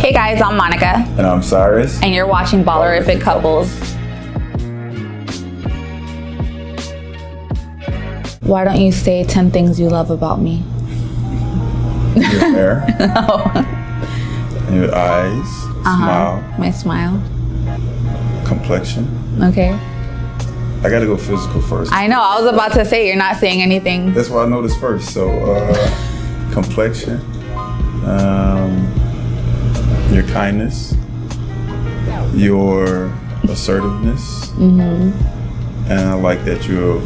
Hey guys, I'm Monica. And I'm Cyrus. And you're watching Ballerific Couples. Why don't you say 10 things you love about me? Your hair. No. And your eyes. Smile. My smile. Complexion. Okay. I gotta go physical first. I know, I was about to say you're not saying anything. That's why I noticed first. So, complexion. Your kindness. Your assertiveness. Mm-hmm. And I like that you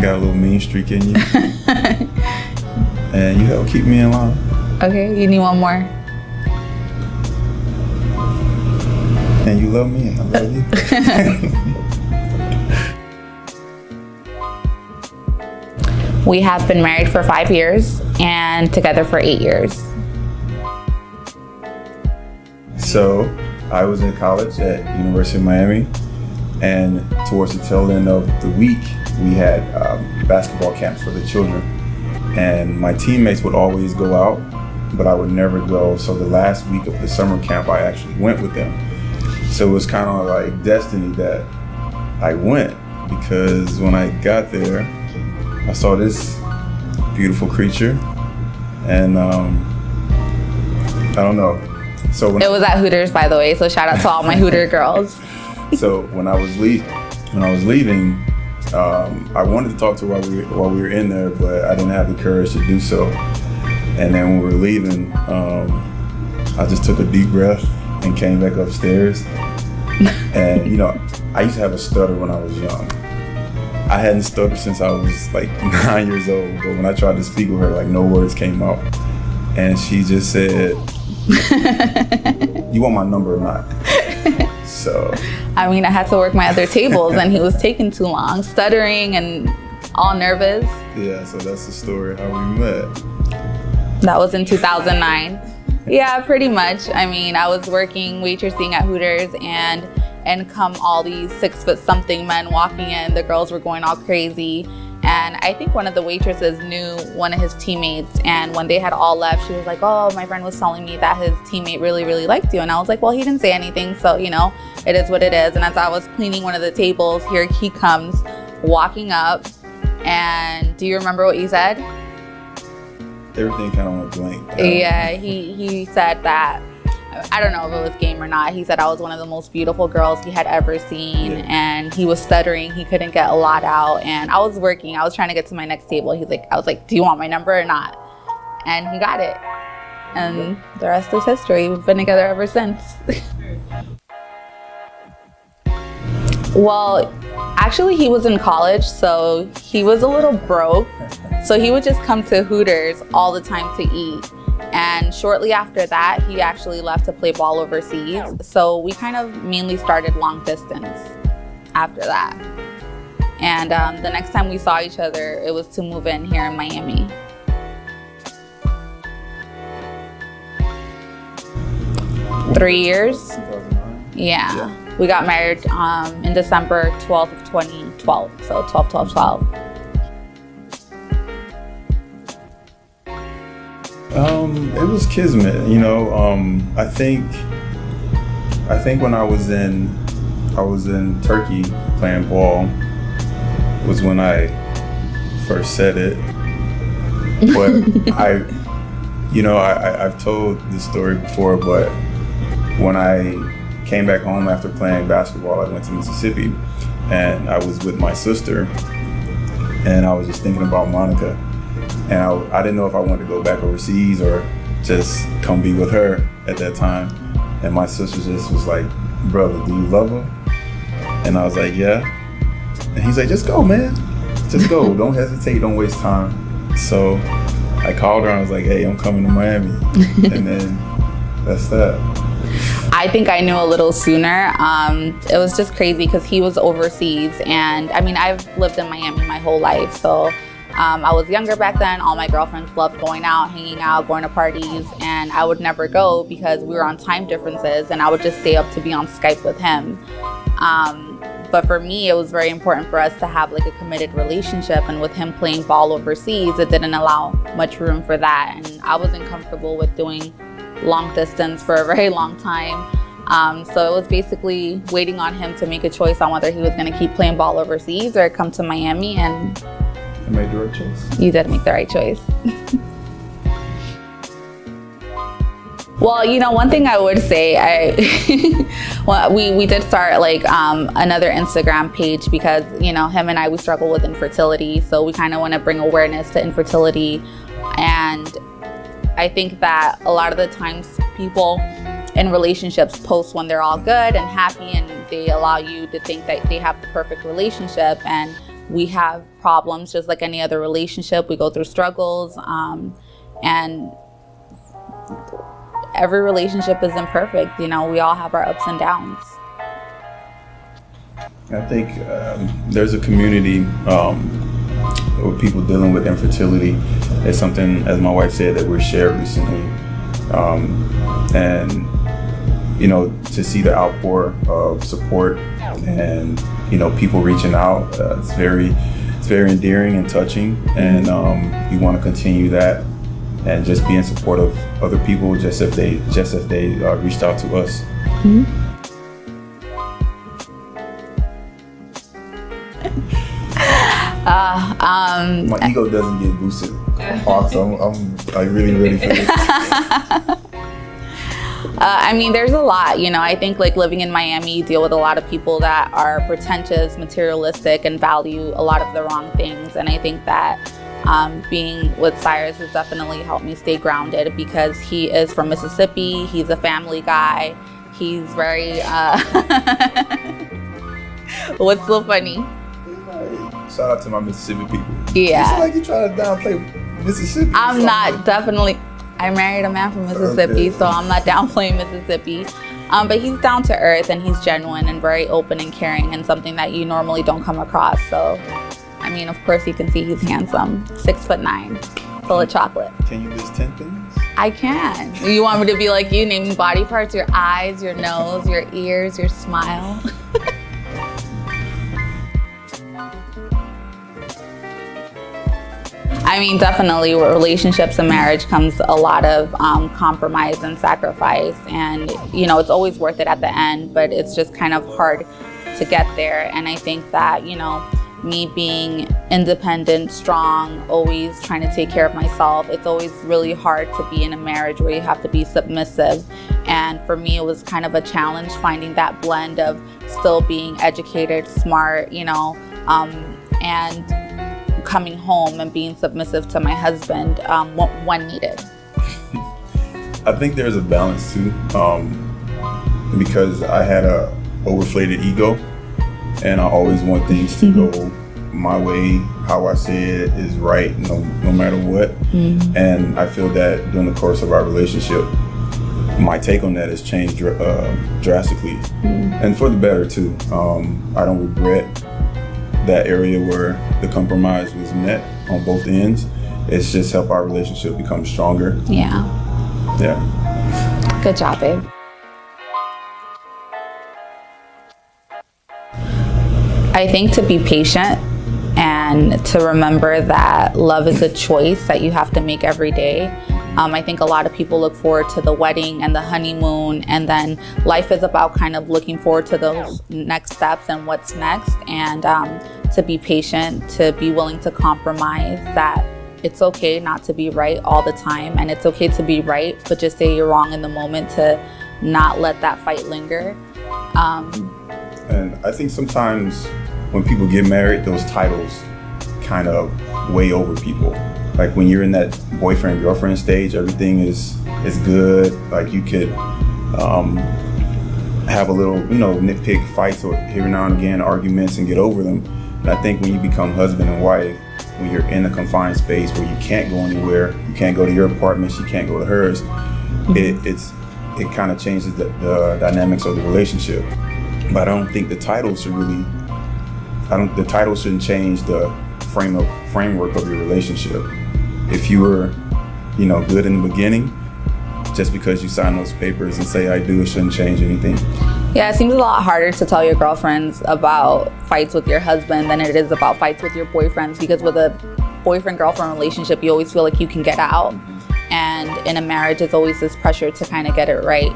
got a little mean streak in you. And you help keep me in line. Okay, you need one more. And you love me, and I love you. We have been married for 5 years and together for 8 years. So, I was in college at University of Miami, and towards the tail end of the week, we had basketball camps for the children. And my teammates would always go out, but I would never go. So the last week of the summer camp, I actually went with them. So it was kind of like destiny that I went, because when I got there, I saw this beautiful creature, and I don't know. So it was at Hooters, by the way. So shout out to all my Hooter girls. So when I was leaving, I wanted to talk to her while we were in there, but I didn't have the courage to do so. And then when we were leaving, I just took a deep breath and came back upstairs. And I used to have a stutter when I was young. I hadn't stuttered since I was like 9 years old, but when I tried to speak with her, like no words came out. And she just said, "You want my number or not?" So I mean, I had to work my other tables and he was taking too long, stuttering and all nervous. Yeah, so that's the story of how we met. That was in 2009. Yeah, pretty much. I mean, I was working waitressing at Hooters, and come all these 6-foot-something men walking in. The girls were going all crazy. And I think one of the waitresses knew one of his teammates, and when they had all left, she was like, "Oh, my friend was telling me that his teammate really, really liked you." And I was like, "Well, he didn't say anything, so, it is what it is." And as I was cleaning one of the tables, here he comes walking up. And do you remember what you said? Everything kind of went blank. Yeah, he said that, I don't know if it was game or not, he said I was one of the most beautiful girls he had ever seen. Yeah. And he was stuttering, he couldn't get a lot out, and I was working, I was trying to get to my next table. I was like, "Do you want my number or not?" And he got it, and the rest is history. We've been together ever since. Well, actually he was in college, so he was a little broke, so he would just come to Hooters all the time to eat. And shortly after that, he actually left to play ball overseas. So we kind of mainly started long distance after that. And the next time we saw each other, it was to move in here in Miami. What? 3 years. 2009? Yeah. We got married in December 12th of 2012. So 12/12/12. It was kismet, I think when I was in Turkey playing ball was when I first said it. But I've told this story before, but when I came back home after playing basketball, I went to Mississippi, and I was with my sister, and I was just thinking about Monica. And I didn't know if I wanted to go back overseas or just come be with her at that time. And my sister just was like, "Brother, do you love her?" And I was like, "Yeah." And he's like, "Just go, man. Just go. Don't hesitate. Don't waste time." So I called her and I was like, "Hey, I'm coming to Miami." And then that's that. I think I knew a little sooner. It was just crazy because he was overseas. And I mean, I've lived in Miami my whole life. So I was younger back then. All my girlfriends loved going out, hanging out, going to parties, and I would never go because we were on time differences, and I would just stay up to be on Skype with him. But for me, it was very important for us to have like a committed relationship, and with him playing ball overseas, it didn't allow much room for that, and I wasn't comfortable with doing long distance for a very long time. So it was basically waiting on him to make a choice on whether he was going to keep playing ball overseas or come to Miami, and I made the right choice. You did make the right choice. Well, you know, one thing I would say, well, we did start like another Instagram page because, you know, him and we struggle with infertility. So we kind of want to bring awareness to infertility. And I think that a lot of the times people in relationships post when they're all good and happy, and they allow you to think that they have the perfect relationship. And we have problems just like any other relationship. We go through struggles, and every relationship is imperfect. You know, we all have our ups and downs. I think there's a community with people dealing with infertility. It's something, as my wife said, that we're shared recently. And, you know, to see the outpour of support and, you know, people reaching out, it's very endearing and touching. And we want to continue that. And just being supportive of other people, just if they reached out to us. Mm-hmm. My ego doesn't get boosted, so I'm like really feel it. I mean, there's a lot, you know. I think like living in Miami, you deal with a lot of people that are pretentious, materialistic, and value a lot of the wrong things. And I think that being with Cyrus has definitely helped me stay grounded because he is from Mississippi. He's a family guy. He's very, what's so funny? Shout out to my Mississippi people. Yeah. It's like you trying to downplay Mississippi. I'm not, definitely. I married a man from Mississippi, so I'm not downplaying Mississippi. But he's down to earth and he's genuine and very open and caring, and something that you normally don't come across. So, I mean, of course you can see he's handsome. 6'9", full of chocolate. Can you list 10 things? I can. You want me to be like you, naming body parts, your eyes, your nose, your ears, your smile? I mean, definitely with relationships and marriage comes a lot of compromise and sacrifice. And, you know, it's always worth it at the end, but it's just kind of hard to get there. And I think that, you know, me being independent, strong, always trying to take care of myself, it's always really hard to be in a marriage where you have to be submissive. And for me, it was kind of a challenge finding that blend of still being educated, smart, you know, and coming home and being submissive to my husband when needed. I think there's a balance too, because I had a overinflated ego, and I always want things to go my way. How I say it is right, no matter what. Mm-hmm. And I feel that during the course of our relationship, my take on that has changed drastically, and for the better too. I don't regret that area where the compromise was met on both ends. It's just helped our relationship become stronger. Yeah. Good job, babe. I think to be patient and to remember that love is a choice that you have to make every day. I think a lot of people look forward to the wedding and the honeymoon, and then life is about kind of looking forward to those next steps and what's next, and to be patient, to be willing to compromise, that it's okay not to be right all the time, and it's okay to be right, but just say you're wrong in the moment, to not let that fight linger. And I think sometimes when people get married, those titles kind of weigh over people. Like when you're in that boyfriend-girlfriend stage, everything is good. Like you could have a little, you know, nitpick fights or every now and again arguments and get over them. And I think when you become husband and wife, when you're in a confined space where you can't go anywhere, you can't go to your apartment, she can't go to hers, it kind of changes the dynamics of the relationship. But I don't think the title should really, the title shouldn't change the framework of your relationship. If you were, you know, good in the beginning, just because you sign those papers and say I do, it shouldn't change anything. Yeah, it seems a lot harder to tell your girlfriends about fights with your husband than it is about fights with your boyfriends, because with a boyfriend-girlfriend relationship, you always feel like you can get out. And in a marriage, there's always this pressure to kind of get it right.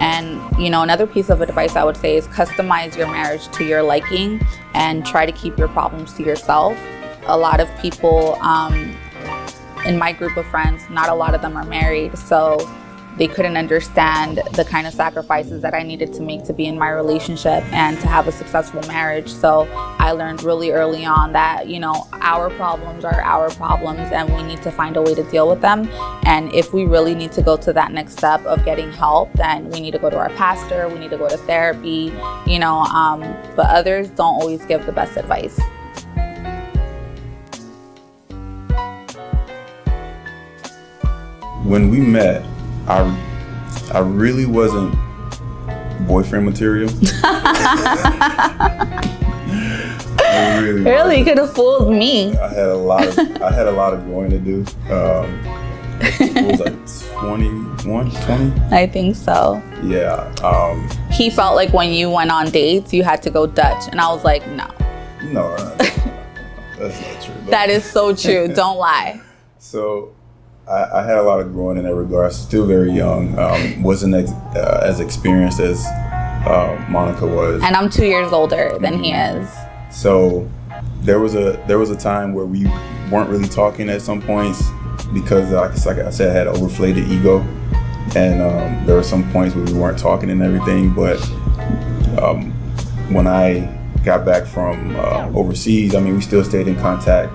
And, you know, another piece of advice I would say is customize your marriage to your liking and try to keep your problems to yourself. A lot of people in my group of friends, not a lot of them are married, so they couldn't understand the kind of sacrifices that I needed to make to be in my relationship and to have a successful marriage. So I learned really early on that, you know, our problems are our problems and we need to find a way to deal with them. And if we really need to go to that next step of getting help, then we need to go to our pastor, we need to go to therapy, you know, but others don't always give the best advice. When we met, I really wasn't boyfriend material. I really could have fooled me. I had a lot of growing to do. It was like 21, 20? I think so. Yeah. He felt like when you went on dates, you had to go Dutch. And I was like, no. No, that's not true. That is so true. Don't lie. So I had a lot of growing in that regard. Still very young. Wasn't as experienced as Monica was. And I'm 2 years older than he is. So there was a time where we weren't really talking at some points because, like I said, I had an overinflated ego, and there were some points where we weren't talking and everything. But when I got back from overseas, I mean, we still stayed in contact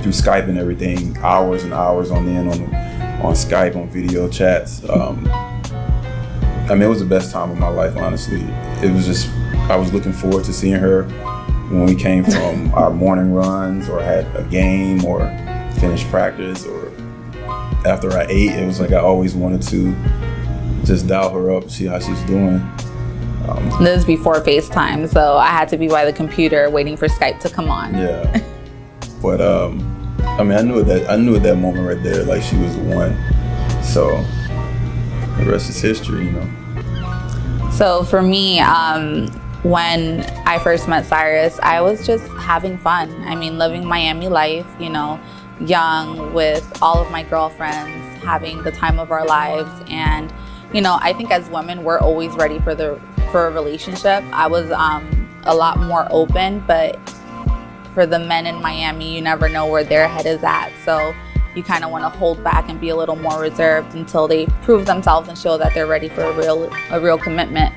through Skype and everything, hours and hours on end on Skype, on video chats. I mean, it was the best time of my life, honestly. It was just, I was looking forward to seeing her when we came from our morning runs or had a game or finished practice, or after I ate. It was like I always wanted to just dial her up, see how she's doing. This is before FaceTime, so I had to be by the computer waiting for Skype to come on. Yeah. But I mean, I knew at that moment right there, like, she was the one. So the rest is history, you know. So for me, when I first met Cyrus, I was just having fun. I mean, living Miami life, you know, young with all of my girlfriends, having the time of our lives. And, you know, I think as women, we're always ready for a relationship. I was a lot more open, but for the men in Miami, you never know where their head is at. So you kind of want to hold back and be a little more reserved until they prove themselves and show that they're ready for a real commitment.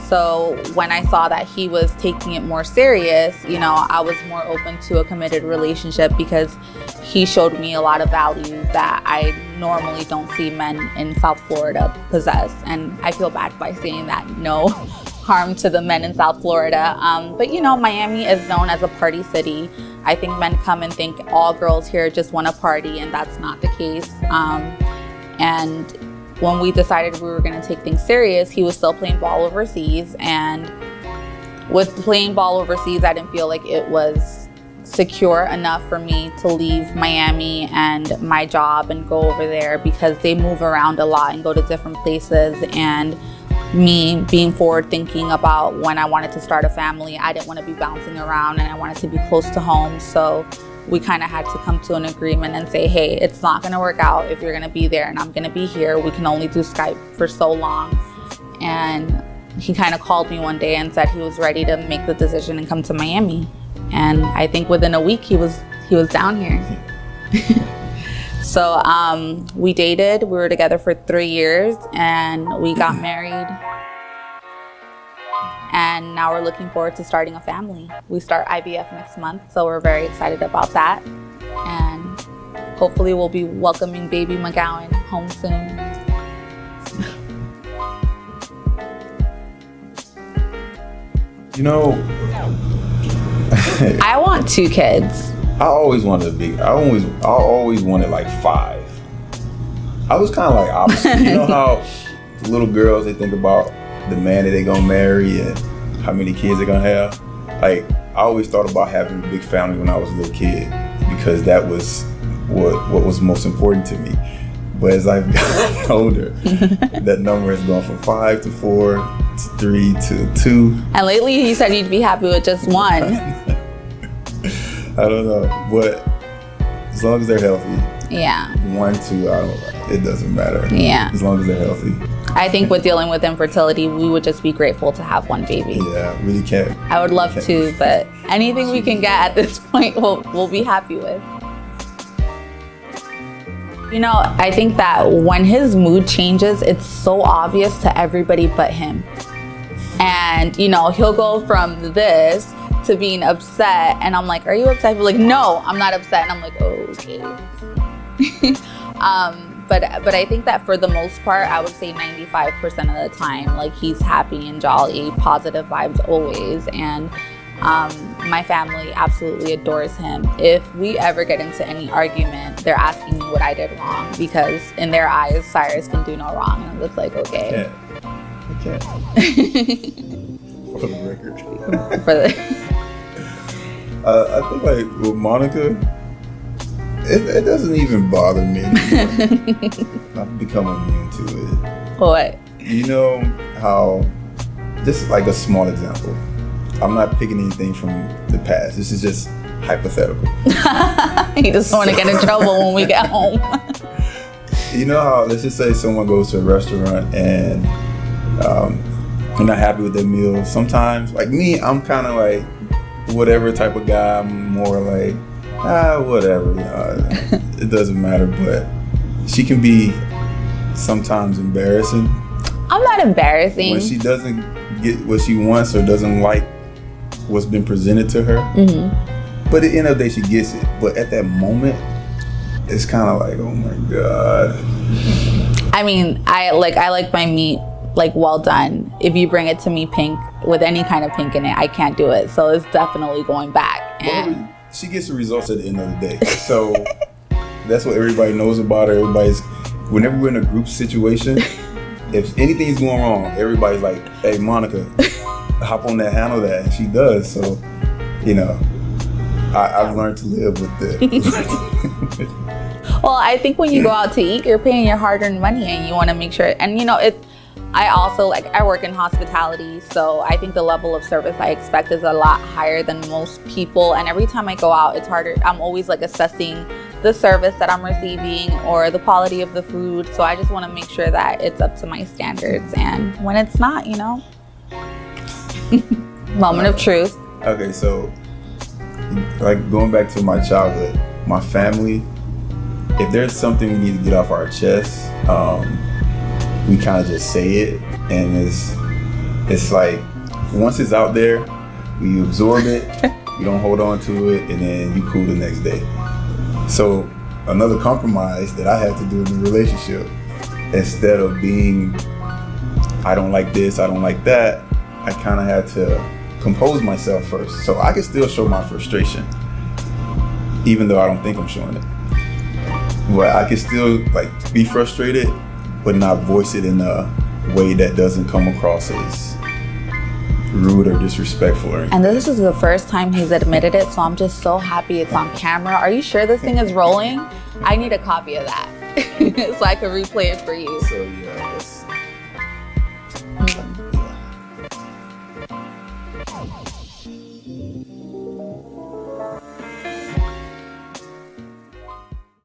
So when I saw that he was taking it more serious, you know, I was more open to a committed relationship because he showed me a lot of values that I normally don't see men in South Florida possess. And I feel bad by saying that. No harm to the men in South Florida. But you know, Miami is known as a party city. I think men come and think all girls here just want to party, and that's not the case. And when we decided we were going to take things serious, he was still playing ball overseas. And with playing ball overseas, I didn't feel like it was secure enough for me to leave Miami and my job and go over there, because they move around a lot and go to different places. And me being forward thinking about when I wanted to start a family, I didn't want to be bouncing around and I wanted to be close to home. So we kind of had to come to an agreement and say, hey, it's not going to work out if you're going to be there and I'm going to be here. We can only do Skype for so long. And he kind of called me one day and said he was ready to make the decision and come to Miami. And I think within a week he was down here. So we dated, we were together for 3 years, and we got married. And now we're looking forward to starting a family. We start IVF next month, so we're very excited about that. And hopefully we'll be welcoming baby McGowan home soon. You know, I want 2 kids. I always wanted I always wanted like 5. I was kind of like opposite. You know how little girls, they think about the man that they gonna marry and how many kids they're gonna have? Like, I always thought about having a big family when I was a little kid, because that was what was most important to me. But as I've gotten older, that number has gone from 5 to 4 to 3 to 2. And lately you said you'd be happy with just 1. I don't know, but as long as they're healthy. Yeah. 1, 2, it doesn't matter. Yeah. As long as they're healthy. I think with dealing with infertility, we would just be grateful to have one baby. Yeah, really can't. I would love to, but anything we can get at this point, we'll be happy with. You know, I think that when his mood changes, it's so obvious to everybody but him. And, you know, he'll go from this to being upset, and I'm like, are you upset? He's like, no, I'm not upset. And I'm like, okay. But I think that for the most part, I would say 95% of the time, like, he's happy and jolly, positive vibes always. And my family absolutely adores him. If we ever get into any argument, they're asking me what I did wrong, because in their eyes, Cyrus can do no wrong. And I'm just like, okay. I can't. For the record. I think, like, with Monica, it doesn't even bother me anymore. I've become immune to it. What? You know how, just like a small example, I'm not picking anything from the past. This is just hypothetical. He just want to get in trouble when we get home. You know how, let's just say someone goes to a restaurant and they're not happy with their meal. Sometimes, like me, I'm kind of like whatever type of guy. I'm more like, whatever. It doesn't matter. But she can be sometimes embarrassing. I'm not embarrassing. When she doesn't get what she wants or doesn't like what's been presented to her. Mm-hmm. But at the end of the day, she gets it. But at that moment, it's kind of like, oh my God. I mean, I like my meat like well done. If you bring it to me pink with any kind of pink in it, I can't do it. So it's definitely going back. And she gets the results at the end of the day. So that's what everybody knows about her. Whenever we're in a group situation, if anything's going wrong, everybody's like, hey, Monica, hop on that, handle that. And she does. So, you know, I've learned to live with it. Well, I think when you go out to eat, you're paying your hard-earned money, and you want to make sure. And, you know, I also, like, I work in hospitality, so I think the level of service I expect is a lot higher than most people. And every time I go out, it's harder. I'm always, like, assessing the service that I'm receiving or the quality of the food. So I just want to make sure that it's up to my standards. And when it's not, you know, moment of truth. Okay, so, like, going back to my childhood, my family, if there's something we need to get off our chest, we kind of just say it, and it's like, once it's out there, we absorb it, we don't hold on to it, and then you cool the next day. So another compromise that I had to do in the relationship, instead of being, I don't like this, I don't like that, I kind of had to compose myself first. So I can still show my frustration, even though I don't think I'm showing it. But I can still, like, be frustrated, but not voice it in a way that doesn't come across as rude or disrespectful or anything. And this is the first time he's admitted it, so I'm just so happy it's on camera. Are you sure this thing is rolling? I need a copy of that so I can replay it for you. So, yeah.